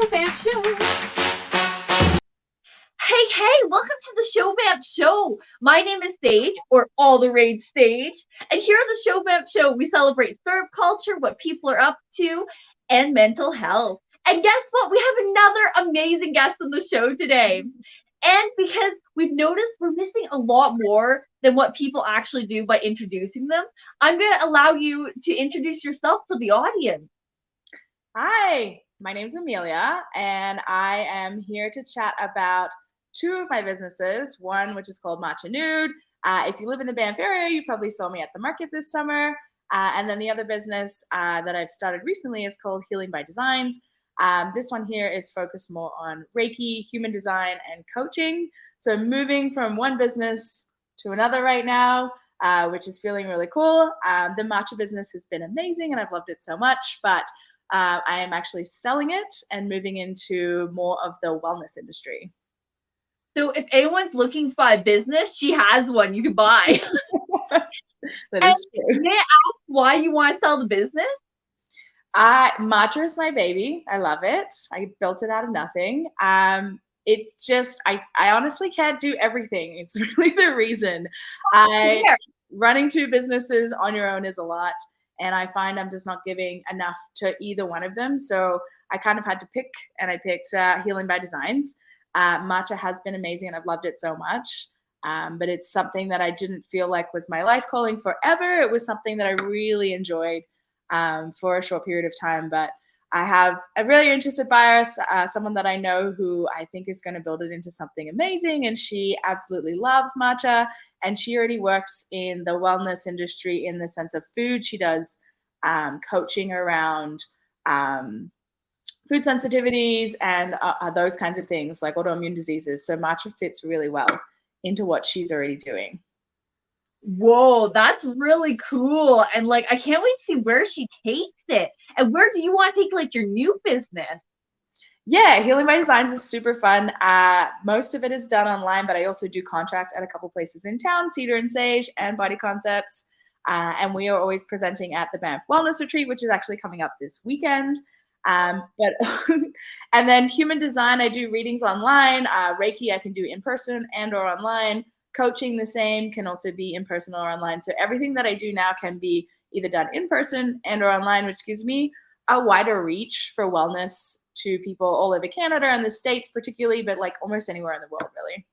Banff Show. Hey, welcome to the Show Banff Show. My name is Sage, or All the Rage Sage. And here on the Show Banff Show, we celebrate syrup culture, what people are up to, and mental health. And guess what? We have another amazing guest on the show today. And because we've noticed we're missing a lot more than what people actually do by introducing them, I'm going to allow you to introduce yourself to the audience. Hi, my name is Amelia, and I am here to chat about two of my businesses. One, which is called Matcha Nude. If you live in the Banff area, you probably saw me at the market this summer. And then the other business that I've started recently is called Healing by Designs. This one here is focused more on Reiki, human design, and coaching. So I'm moving from one business to another right now, which is feeling really cool. The matcha business has been amazing, and I've loved it so much, but I am actually selling it and moving into more of the wellness industry. So if anyone's looking to buy a business, she has one you can buy. That is true. May I ask why you want to sell the business? Matcha is my baby. I love it. I built it out of nothing. It's just, I honestly can't do everything. It's really the reason. Running two businesses on your own is a lot. And I find I'm just not giving enough to either one of them. So I kind of had to pick, and I picked Healing by Designs. Matcha has been amazing, and I've loved it so much. But it's something that I didn't feel like was my life calling forever. It was something that I really enjoyed for a short period of time. But I have a really interested buyer, someone that I know who I think is going to build it into something amazing. And she absolutely loves matcha. And she already works in the wellness industry in the sense of food. She does coaching around food sensitivities and those kinds of things like autoimmune diseases. So matcha fits really well into what she's already doing. Whoa, that's really cool. And like, I can't wait to see where she takes it. And where do you want to take like your new business? Yeah, Healing by Designs is super fun. Most of it is done online, but I also do contract at a couple places in town, Cedar and Sage and Body Concepts. And we are always presenting at the Banff Wellness Retreat, which is actually coming up this weekend. And then human design, I do readings online. Reiki, I can do in person and or online. Coaching, the same, can also be in person or online. So everything that I do now can be either done in person and or online, which gives me a wider reach for wellness to people all over Canada and the States particularly, but like almost anywhere in the world, really.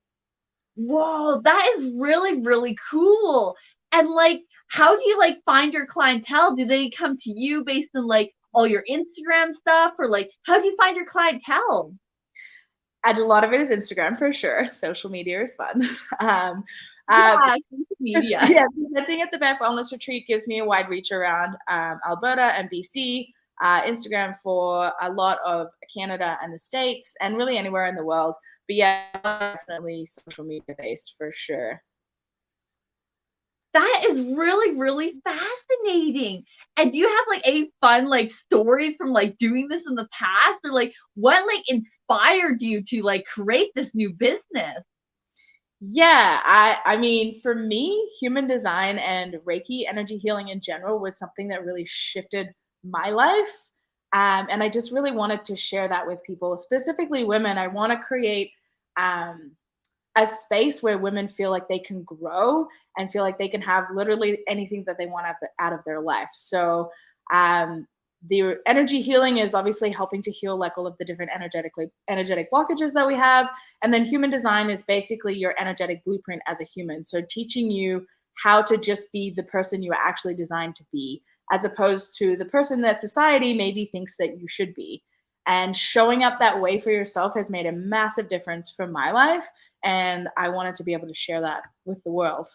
Whoa, that is really, really cool. And like, how do you like find your clientele? Do they come to you based on like all your Instagram stuff, or like, how do you find your clientele? And a lot of it is Instagram for sure. Social media is fun. Social media. Yeah, presenting at the Banff Wellness Retreat gives me a wide reach around Alberta and BC. Instagram for a lot of Canada and the States, and really anywhere in the world. But yeah, definitely social media based for sure. That is really, really fascinating. And do you have like any fun like stories from like doing this in the past, or like what like inspired you to like create this new business? Yeah, I mean, for me, human design and Reiki energy healing in general was something that really shifted my life. And I just really wanted to share that with people, specifically women. I want to create a space where women feel like they can grow and feel like they can have literally anything that they want out of their life. So the energy healing is obviously helping to heal like all of the different energetic blockages that we have. And then human design is basically your energetic blueprint as a human. So teaching you how to just be the person you are actually designed to be, as opposed to the person that society maybe thinks that you should be. And showing up that way for yourself has made a massive difference for my life. And I wanted to be able to share that with the world.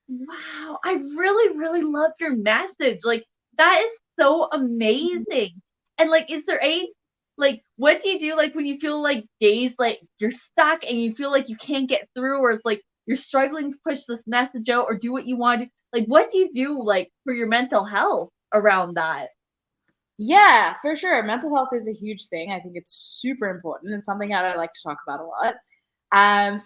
Wow, I really, really love your message. Like, that is so amazing. And like, is there a like, what do you do like when you feel like days like you're stuck and you feel like you can't get through, or it's like you're struggling to push this message out or do what you want to? Like, what do you do like for your mental health around that? Yeah, for sure. Mental health is a huge thing. I think it's super important and something that I like to talk about a lot.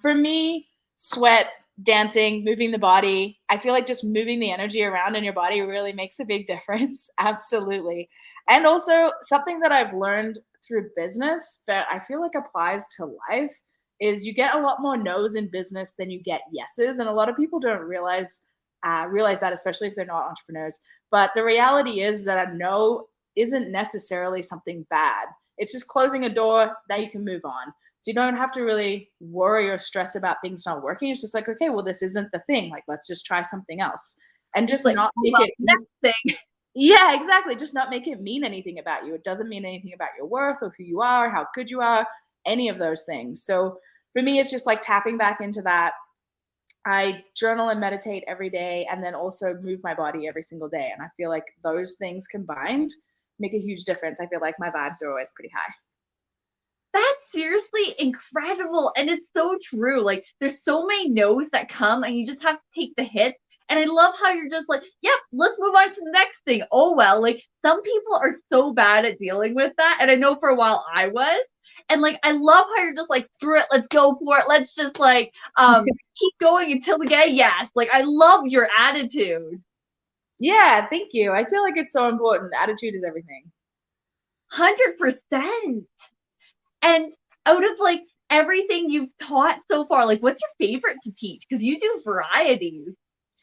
For me, sweat, dancing, moving the body, I feel like just moving the energy around in your body really makes a big difference. Absolutely. And also something that I've learned through business, but I feel like applies to life, is you get a lot more no's in business than you get yeses. And a lot of people don't realize that, especially if they're not entrepreneurs. But the reality is that a no isn't necessarily something bad. It's just closing a door that you can move on. So you don't have to really worry or stress about things not working. It's just like, okay, well, this isn't the thing. Like, let's just try something else. And just like, not make it next thing. yeah, exactly. Just not make it mean anything about you. It doesn't mean anything about your worth or who you are, how good you are, any of those things. So for me, it's just like tapping back into that. I journal and meditate every day, and then also move my body every single day. And I feel like those things combined make a huge difference. I feel like my vibes are always pretty high. That's seriously incredible. And it's so true. Like, there's so many no's that come, and you just have to take the hit. And I love how you're just like, yep, let's move on to the next thing. Oh, well, like, some people are so bad at dealing with that. And I know for a while I was. And like, I love how you're just like, screw it, let's go for it. Let's just like keep going until we get a yes. Like, I love your attitude. Yeah, thank you. I feel like it's so important. Attitude is everything. 100%. And out of like everything you've taught so far, like, what's your favorite to teach? Because you do varieties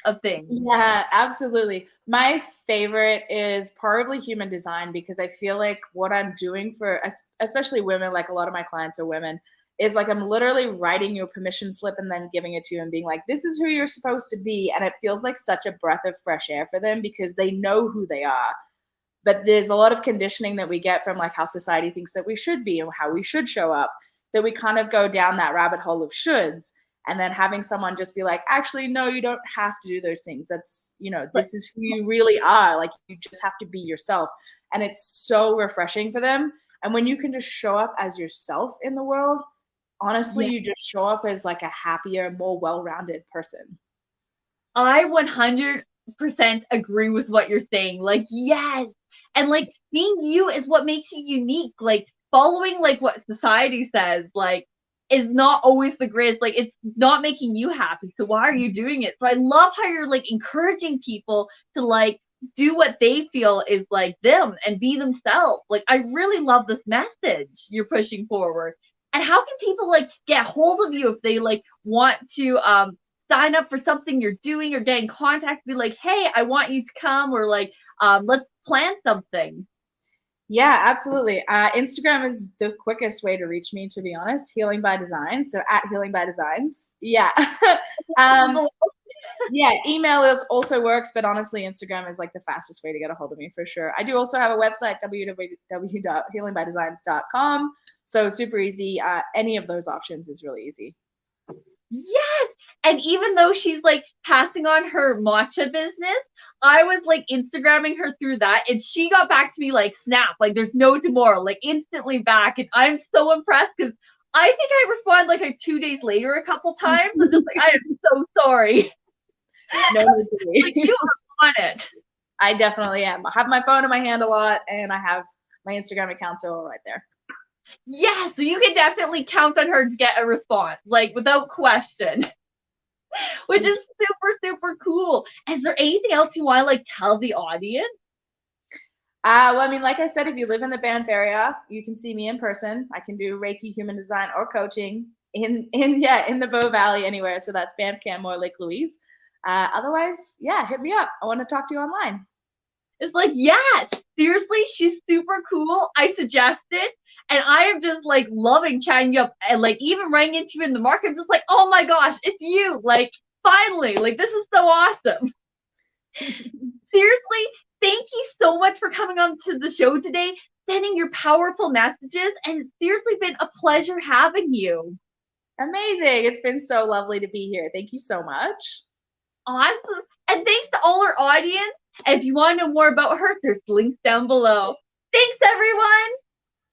of things. Yeah, absolutely. My favorite is probably human design, because I feel like what I'm doing for especially women, like a lot of my clients are women, is like I'm literally writing you a permission slip and then giving it to you and being like, this is who you're supposed to be. And it feels like such a breath of fresh air for them, because they know who they are. But there's a lot of conditioning that we get from like how society thinks that we should be and how we should show up, that we kind of go down that rabbit hole of shoulds. And then having someone just be like, actually, no, you don't have to do those things. That's, this is who you really are. Like, you just have to be yourself. And it's so refreshing for them. And when you can just show up as yourself in the world, honestly, you just show up as like a happier, more well-rounded person. I 100% agree with what you're saying. Like, yes. And like, being you is what makes you unique. Like, following like what society says, like, is not always the greatest. Like, it's not making you happy. So why are you doing it? So I love how you're like encouraging people to like do what they feel is like them and be themselves. Like, I really love this message you're pushing forward. And how can people like get hold of you if they like want to sign up for something you're doing or get in contact, be like, hey, I want you to come, or like, let's plan something? Yeah, absolutely. Instagram is the quickest way to reach me, to be honest. Healing by Design. So at Healing by Designs. Yeah. Yeah, email also works, but honestly, Instagram is like the fastest way to get a hold of me for sure. I do also have a website, www.healingbydesigns.com. So super easy. Any of those options is really easy. Yes. And even though she's like passing on her matcha business, I was like Instagramming her through that, and she got back to me like snap, like there's no tomorrow, like instantly back. And I'm so impressed, because I think I responded like 2 days later a couple times. I'm just like, I am so sorry. No need to be. Like, you are on it. I definitely am. I have my phone in my hand a lot, and I have my Instagram account so right there. Yeah, so you can definitely count on her to get a response, like without question. Which is super, super cool. Is there anything else you want to like tell the audience? Well, I mean, like I said, if you live in the Banff area, you can see me in person. I can do Reiki, human design, or coaching in the Bow Valley anywhere. So that's Banff, Canmore, Lake Louise. Otherwise, yeah, hit me up. I want to talk to you online. It's like, yes, seriously, she's super cool. I suggest it. And I am just like loving chatting you up, and like even running into you in the market. I'm just like, oh my gosh, it's you. Like, finally, like, this is so awesome. Seriously, thank you so much for coming on to the show today, sending your powerful messages, and it's seriously been a pleasure having you. Amazing. It's been so lovely to be here. Thank you so much. Awesome. And thanks to all our audience. And if you want to know more about her, there's links down below. Thanks, everyone.